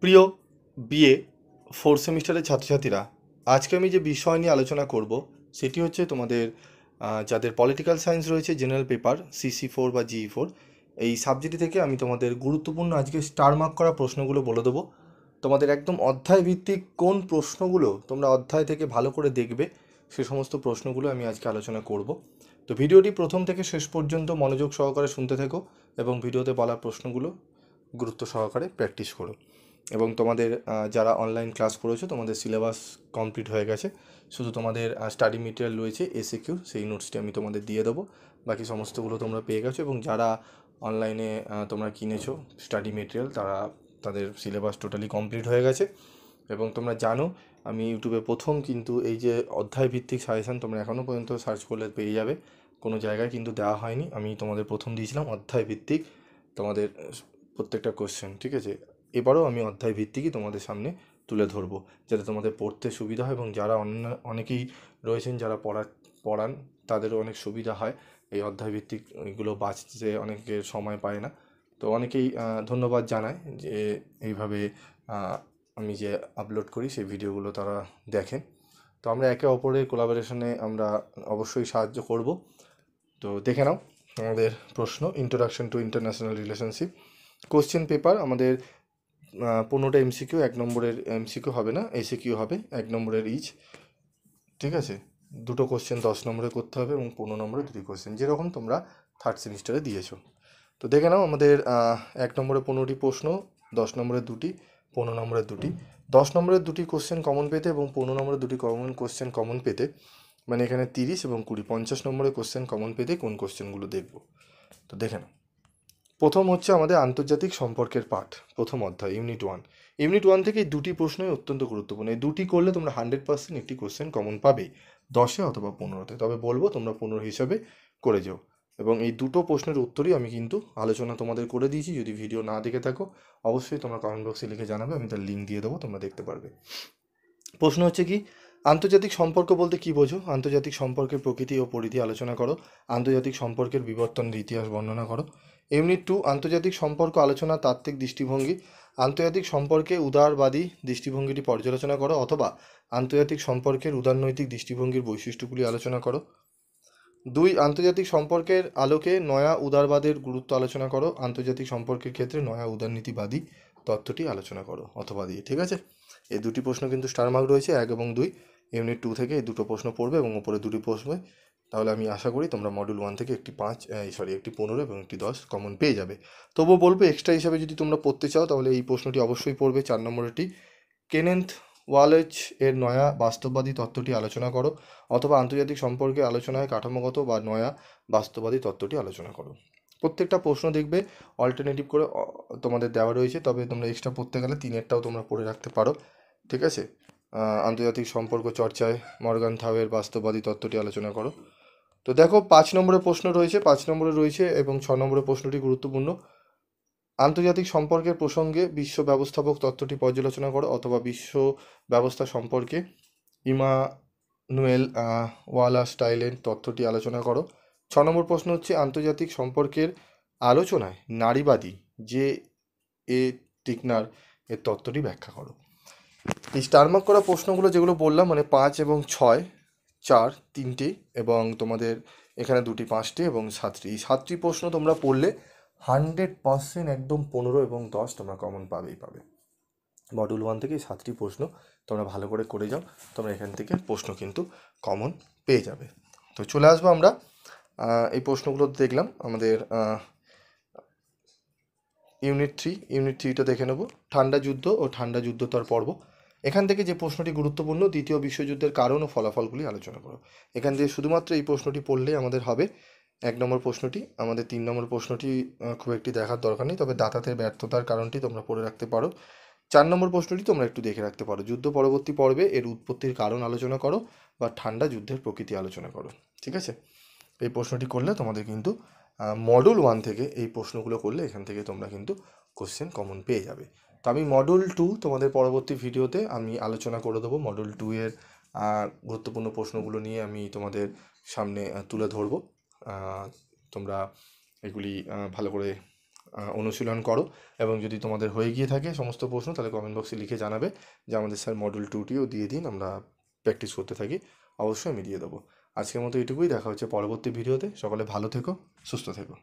প্রিয় BA fourth সেমিস্টারের ছাত্রছাত্রীরা, আজকে আমি যে বিষয় নিয়ে আলোচনা করব সেটি হচ্ছে তোমাদের যাদের পলিটিক্যাল সায়েন্স রয়েছে, জেনারেল পেপার CC4 বা GE4, এই সাবজেক্ট থেকে আমি তোমাদের গুরুত্বপূর্ণ আজকে স্টার মার্ক করা প্রশ্নগুলো বলে দেবো। তোমাদের একদম অধ্যায় ভিত্তিক কোন প্রশ্নগুলো তোমরা অধ্যায় থেকে ভালো করে দেখবে সে সমস্ত প্রশ্নগুলো আমি আজকে আলোচনা করব। তো ভিডিওটি প্রথম থেকে শেষ পর্যন্ত মনোযোগ সহকারে শুনতে থেকো এবং ভিডিওতে বলা প্রশ্নগুলো গুরুত্ব সহকারে প্র্যাকটিস করো। এবং তোমাদের যারা অনলাইন ক্লাস করেছো তোমাদের সিলেবাস কমপ্লিট হয়ে গেছে, শুধু তোমাদের স্টাডি মেটেরিয়াল রয়েছে SAQ, সেই নোটসটি আমি তোমাদের দিয়ে দেবো। বাকি সমস্তগুলো তোমরা পেয়ে গেছো এবং যারা অনলাইনে তোমরা কিনেছো স্টাডি মেটেরিয়াল তাদের সিলেবাস টোটালি কমপ্লিট হয়ে গেছে। এবং তোমরা জানো আমি ইউটিউবে প্রথম কিন্তু এই যে অধ্যায় ভিত্তিক সাজেশান তোমরা এখনও পর্যন্ত সার্চ করলে পেয়ে যাবে, কোনো জায়গায় কিন্তু দেওয়া হয়নি। আমি তোমাদের প্রথম দিয়েছিলাম অধ্যায় ভিত্তিক তোমাদের প্রত্যেকটা কোশ্চেন, ঠিক আছে? এবারও আমি অধ্যায় ভিত্তিকই তোমাদের সামনে তুলে ধরবো যাতে তোমাদের পড়তে সুবিধা হয় এবং যারা অনেকেই রয়েছেন যারা পড়ান তাদেরও অনেক সুবিধা হয়। এই অধ্যায় ভিত্তিক এগুলো বাঁচতে অনেকের সময় পায় না, তো অনেকেই ধন্যবাদ জানায় যে এইভাবে আমি যে আপলোড করি সেই ভিডিওগুলো তারা দেখেন। তো আমরা একে অপরের কোলাবোরেশনে আমরা অবশ্যই সাহায্য করব। তো দেখে নাও আমাদের প্রশ্ন, introduction to international relationship. Question paper আমাদের 15টা MCQ, 1 নম্বরের MCQ হবে না, SAQ হবে 1 নম্বরের ইচ, ঠিক আছে? দুটো কোশ্চেন 10 নম্বরে করতে হবে এবং 15 নম্বরে দুটি কোশ্চেন, যেরকম তোমরা থার্ড সেমিস্টারে দিয়েছো। তো দেখে নাও আমাদের 1 নম্বরে 15টি প্রশ্ন, 10 নম্বরের দুটি, 15 নম্বরের দুটি। 10 নম্বরের দুটি কোশ্চেন কমন পেতে এবং 15 নম্বরের দুটি কোশ্চেন কমন পেতে, মানে এখানে 30 এবং 20 50 নম্বরের কোশ্চেন কমন পেতে কোন কোশ্চেনগুলো দেখব। তো দেখে নাও, প্রথম হচ্ছে আমাদের আন্তর্জাতিক সম্পর্কের পাঠ, প্রথম অধ্যায়, ইউনিট 1। ইউনিট 1 থেকে এই দুটি প্রশ্নই অত্যন্ত গুরুত্বপূর্ণ। এই দুটি করলে তোমরা 100% একটি কোশ্চেন কমন পাবেই, 10-এ অথবা 15-তে। তবে বলবো তোমরা 15 হিসাবে করে যাও। এবং এই দুটো প্রশ্নের উত্তরই আমি কিন্তু আলোচনা তোমাদের করে দিয়েছি। যদি ভিডিও না দেখে থাকো অবশ্যই তোমরা কমেন্ট বক্সে লিখে জানাবে, আমি তার লিঙ্ক দিয়ে দেবো, তোমরা দেখতে পারবে। প্রশ্ন হচ্ছে কি, আন্তর্জাতিক সম্পর্ক বলতে কী বোঝো? আন্তর্জাতিক সম্পর্কের প্রকৃতি ও পরিধি আলোচনা করো। আন্তর্জাতিক সম্পর্কের বিবর্তনের ইতিহাস বর্ণনা করো। ইউনিট 2, আন্তর্জাতিক সম্পর্ক আলোচনা তাত্ত্বিক দৃষ্টিভঙ্গি। আন্তর্জাতিক সম্পর্কে উদারবাদী দৃষ্টিভঙ্গিটি পর্যালোচনা করো, অথবা আন্তর্জাতিক সম্পর্কের উদারনৈতিক দৃষ্টিভঙ্গির বৈশিষ্ট্যগুলি আলোচনা করো। 2, আন্তর্জাতিক সম্পর্কের আলোকে নয়া উদারবাদের গুরুত্ব আলোচনা করো। আন্তর্জাতিক সম্পর্কের ক্ষেত্রে নয়া উদারনীতিবাদী তত্ত্বটি আলোচনা করো, অথবা দিয়ে, ঠিক আছে? এই দুটি প্রশ্ন কিন্তু স্টার মার্ক রয়েছে, 1 এবং 2। ইউনিট 2 থেকে এই দুটো প্রশ্ন পড়বে এবং উপরে দুটি প্রশ্ন। তাহলে আমি আশা করি তোমরা মডিউল 1 থেকে একটি 15 এবং একটি 10 কমন পেয়ে যাবে। তবুও বলবো এক্সট্রা হিসাবে যদি তোমরা পড়তে চাও তাহলে এই প্রশ্নটি অবশ্যই পড়বে, 4 নম্বরেরটি। কেনেথ ওয়ালেজ এর নয়া বাস্তববাদী তত্ত্বটি আলোচনা করো, অথবা আন্তর্জাতিক সম্পর্কে আলোচনায় কাঠামোগত বা নয়া বাস্তববাদী তত্ত্বটি আলোচনা করো। প্রত্যেকটা প্রশ্ন দেখবে অল্টারনেটিভ করে তোমাদের দেওয়া রয়েছে, তবে তোমরা এক্সট্রা পড়তে গেলে 3-এরটাও তোমরা পড়ে রাখতে পারো, ঠিক আছে? আন্তর্জাতিক সম্পর্ক চর্চায় মর্গান থাওয়ের বাস্তববাদী তত্ত্বটি আলোচনা করো। তো দেখো 5 নম্বরের প্রশ্ন রয়েছে, 5 নম্বরে রয়েছে এবং 6 নম্বরের প্রশ্নটি গুরুত্বপূর্ণ। আন্তর্জাতিক সম্পর্কের প্রসঙ্গে বিশ্ব ব্যবস্থাপক তত্ত্বটি পর্যালোচনা করো, অথবা বিশ্ব ব্যবস্থা সম্পর্কে ইমানুয়েল ওয়ালাস্টাইনের তত্ত্বটি আলোচনা করো। 6 নম্বর প্রশ্ন হচ্ছে আন্তর্জাতিক সম্পর্কের আলোচনায় নারীবাদী যে এ টিকনার এর তত্ত্বটি ব্যাখ্যা করো। এই স্টার মার্ক করা প্রশ্নগুলো যেগুলো বললাম, মানে 5 এবং 6, 4 3টে এবং তোমাদের এখানে 2টি 5টে এবং 7টি, এই 7টি প্রশ্ন তোমরা পড়লে 100% একদম 15 এবং 10 তোমরা কমন পাবেই পাবে। মডিউল 1 থেকে এই 7টি প্রশ্ন তোমরা ভালো করে করে যাও, তোমরা এখান থেকে প্রশ্ন কিন্তু কমন পেয়ে যাবে। তো চলে আসবো আমরা এই প্রশ্নগুলো দেখলাম আমাদের ইউনিট 3টা দেখে নেব, ঠান্ডা যুদ্ধ ও ঠান্ডা যুদ্ধোত্তর পর্ব। এখান থেকে যে প্রশ্নটি গুরুত্বপূর্ণ, দ্বিতীয় বিশ্বযুদ্ধের কারণ ও ফলাফলগুলি আলোচনা করো। এখান থেকে শুধুমাত্র এই প্রশ্নটি পড়লেই আমাদের হবে। 1 নম্বর প্রশ্নটি, আমাদের 3 নম্বর প্রশ্নটি খুব একটি দেখার দরকার নেই, তবে দাতাদের ব্যর্থতার কারণটি তোমরা পড়ে রাখতে পারো। 4 নম্বর প্রশ্নটি তোমরা একটু দেখে রাখতে পারো, যুদ্ধ পরবর্তী পর্বে এর উৎপত্তির কারণ আলোচনা করো বা ঠান্ডা যুদ্ধের প্রকৃতি আলোচনা করো, ঠিক আছে? এই প্রশ্নটি করলে তোমাদের কিন্তু মডিউল 1 থেকে এই প্রশ্নগুলো করলে এখান থেকে তোমরা কিন্তু কোশ্চেন কমন পেয়ে যাবে। তো আমি মডিউল 2 তোমাদের পরবর্তী ভিডিওতে আমি আলোচনা করে দেবো। মডিউল 2 এর গুরুত্বপূর্ণ প্রশ্নগুলো নিয়ে আমি তোমাদের সামনে তুলে ধরবো। তোমরা এগুলি ভালো করে অনুশীলন করো, এবং যদি তোমাদের হয়ে গিয়ে থাকে সমস্ত প্রশ্ন তাহলে কমেন্ট বক্সে লিখে জানাবে যে আমাদের স্যার মডেল 2টিও দিয়ে দিন, আমরা প্র্যাকটিস করতে থাকি। অবশ্যই আমি দিয়ে দেবো। আজকের মতো এটুকুই, দেখা হচ্ছে পরবর্তী ভিডিওতে। সকলে ভালো থেকো, সুস্থ থেকো।